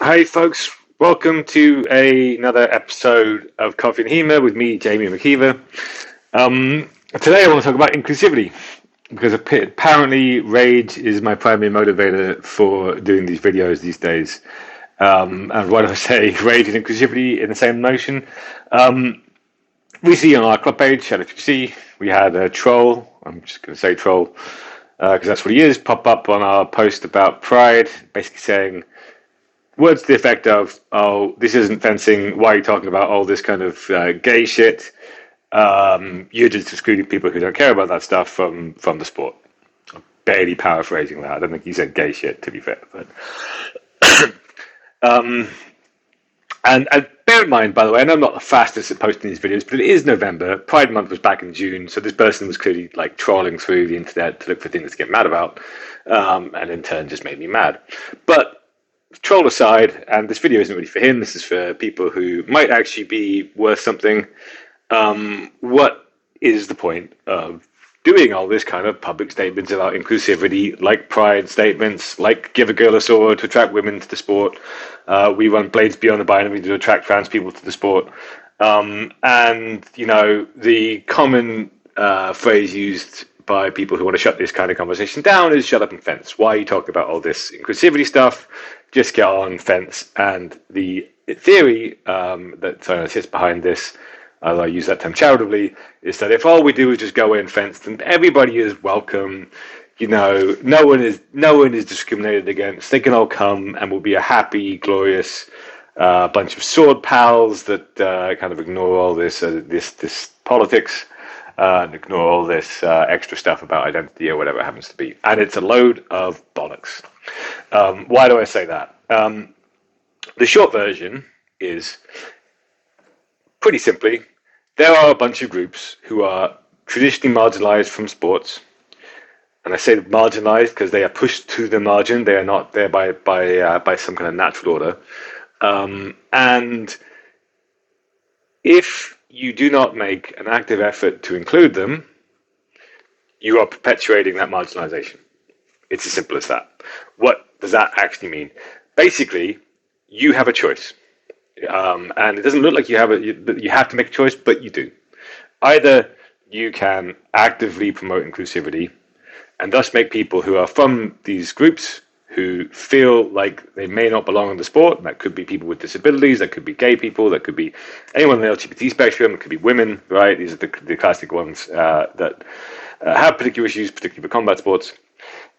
Hey folks, welcome to another episode of Coffee HEMA with me, Jamie McKeever. Today I want to talk about inclusivity because apparently rage is my primary motivator for doing these videos these days. And why do I say rage and inclusivity in the same notion? We see on our club page at FFC, we had a troll, I'm just going to say troll, because that's what he is, pop up on our post about Pride, basically saying, words to the effect of, "Oh, this isn't fencing. Why are you talking about all this kind of gay shit? You're just excluding people who don't care about that stuff from the sport." I'm barely paraphrasing that. I don't think he said gay shit, to be fair. But and bear in mind, by the way, and I'm not the fastest at posting these videos, but it is November. Pride Month was back in June, so this person was clearly like trawling through the internet to look for things to get mad about, and in turn just made me mad. But troll aside, and this video isn't really for him, this is for people who might actually be worth something. What is the point of doing all this kind of public statements about inclusivity, like pride statements, like give a girl a sword to attract women to the sport? We run Blades Beyond the Binary to attract trans people to the sport. And, you know, the common phrase used by people who want to shut this kind of conversation down is shut up and fence. Why are you talking about all this inclusivity stuff? Just get on, fence. And the theory that sits behind this, as I use that term charitably, is that if all we do is just go in, fence, then everybody is welcome. You know, no one is discriminated against. They can all come, and we'll be a happy, glorious bunch of sword pals that kind of ignore all this politics. And ignore all this extra stuff about identity or whatever it happens to be. And it's a load of bollocks. Why do I say that? The short version is, pretty simply, there are a bunch of groups who are traditionally marginalized from sports. And I say marginalized because they are pushed to the margin. They are not there by some kind of natural order. And if you do not make an active effort to include them, you are perpetuating that marginalization. It's as simple as that. What does that actually mean? Basically, you have a choice. And it doesn't look like you have to make a choice, but you do. Either you can actively promote inclusivity and thus make people who are from these groups who feel like they may not belong in the sport. That could be people with disabilities, that could be gay people, that could be anyone in the LGBT spectrum, it could be women, right? These are the classic ones that have particular issues, particularly for combat sports.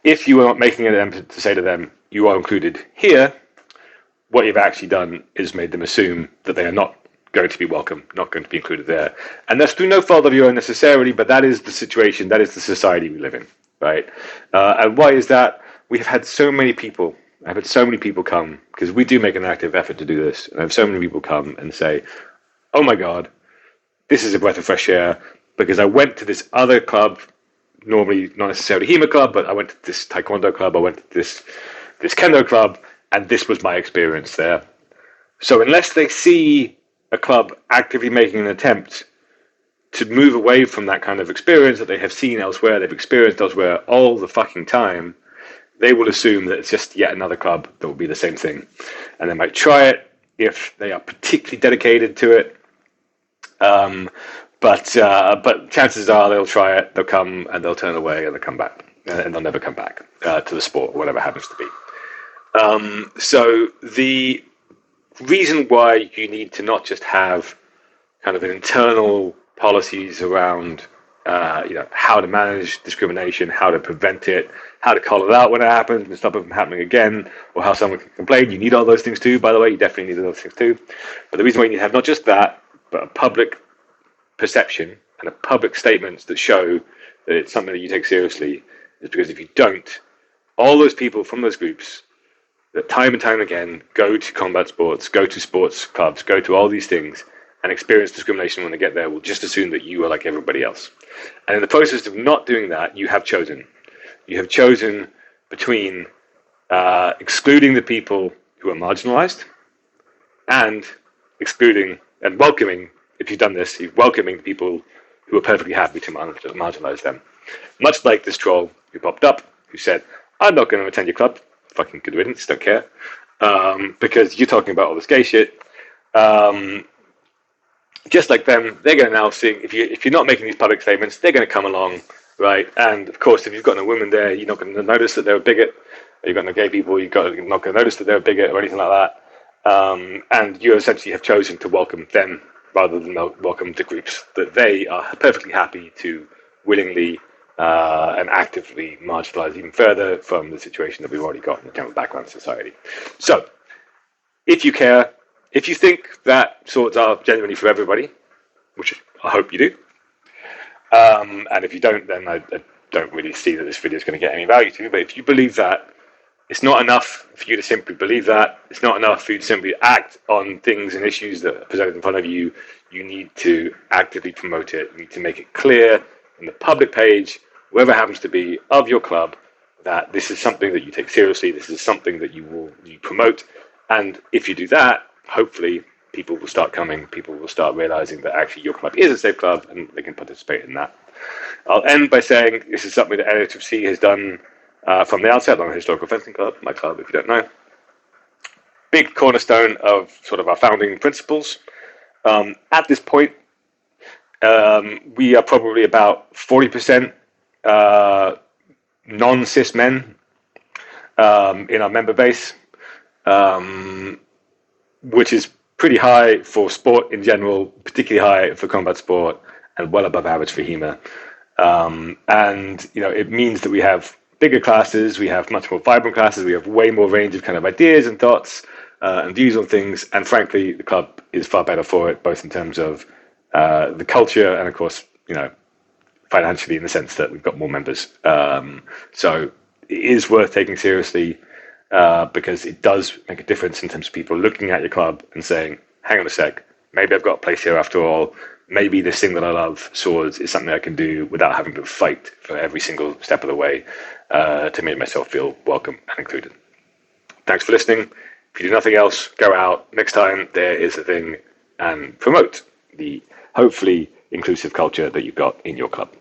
If you are not making an attempt to say to them, you are included here, what you've actually done is made them assume that they are not going to be welcome, not going to be included there. And that's through no fault of your own necessarily, but that is the situation, that is the society we live in, right? And why is that? We have had so many people, I've had so many people come, because we do make an active effort to do this, and I have so many people come and say, oh my God, this is a breath of fresh air, because I went to this other club, normally not necessarily HEMA club, but I went to this Taekwondo club, I went to this Kendo club, and this was my experience there. So unless they see a club actively making an attempt to move away from that kind of experience that they have seen elsewhere, they've experienced elsewhere all the fucking time, they will assume that it's just yet another club that will be the same thing. And they might try it if they are particularly dedicated to it. But chances are they'll try it, they'll come, and they'll turn away, and they'll come back. And they'll never come back to the sport, or whatever it happens to be. So the reason why you need to not just have kind of an internal policies around how to manage discrimination, how to prevent it, how to call it out when it happens and stop it from happening again, or how someone can complain. You need all those things too, by the way. You definitely need those things too. But the reason why you need to have not just that, but a public perception and a public statements that show that it's something that you take seriously is because if you don't, all those people from those groups that time and time again go to combat sports, go to sports clubs, go to all these things, and experience discrimination when they get there will just assume that you are like everybody else. And in the process of not doing that, you have chosen. You have chosen between excluding the people who are marginalized and excluding and welcoming, if you've done this, you're welcoming the people who are perfectly happy to marginalize them. Much like this troll who popped up, who said, I'm not going to attend your club, fucking good riddance, don't care. because you're talking about all this gay shit. Um, just like them, they're going to now see if you're not making these public statements, they're going to come along, right? And of course, if you've got no women there, you're not going to notice that they're a bigot. You've got no gay people, you're not going to notice that they're a bigot or anything like that. And you essentially have chosen to welcome them rather than welcome the groups that they are perfectly happy to willingly and actively marginalize even further from the situation that we've already got in the general background society. So, if you care, if you think that swords are genuinely for everybody, which I hope you do, and if you don't, then I don't really see that this video is going to get any value to you. But if you believe that, it's not enough for you to simply believe that. It's not enough for you to simply act on things and issues that are presented in front of you. You need to actively promote it. You need to make it clear in the public page, wherever it happens to be, of your club, that this is something that you take seriously. This is something that you promote. And if you do that, hopefully people will start coming. People will start realizing that actually your club is a safe club and they can participate in that. I'll end by saying this is something that NHFC has done from the outset. I'm a historical fencing club, my club, if you don't know. Big cornerstone of sort of our founding principles. At this point, we are probably about 40% non-cis men in our member base, which is pretty high for sport in general, particularly high for combat sport, and well above average for HEMA. And it means that we have bigger classes, we have much more vibrant classes, we have way more range of kind of ideas and thoughts and views on things, and frankly, the club is far better for it, both in terms of the culture and, of course, financially, in the sense that we've got more members. So it is worth taking seriously because it does make a difference in terms of people looking at your club and saying, hang on a sec, maybe I've got a place here after all. Maybe this thing that I love, swords, is something I can do without having to fight for every single step of the way to make myself feel welcome and included. Thanks for listening. If you do nothing else, go out next time there is a thing and promote the hopefully inclusive culture that you've got in your club.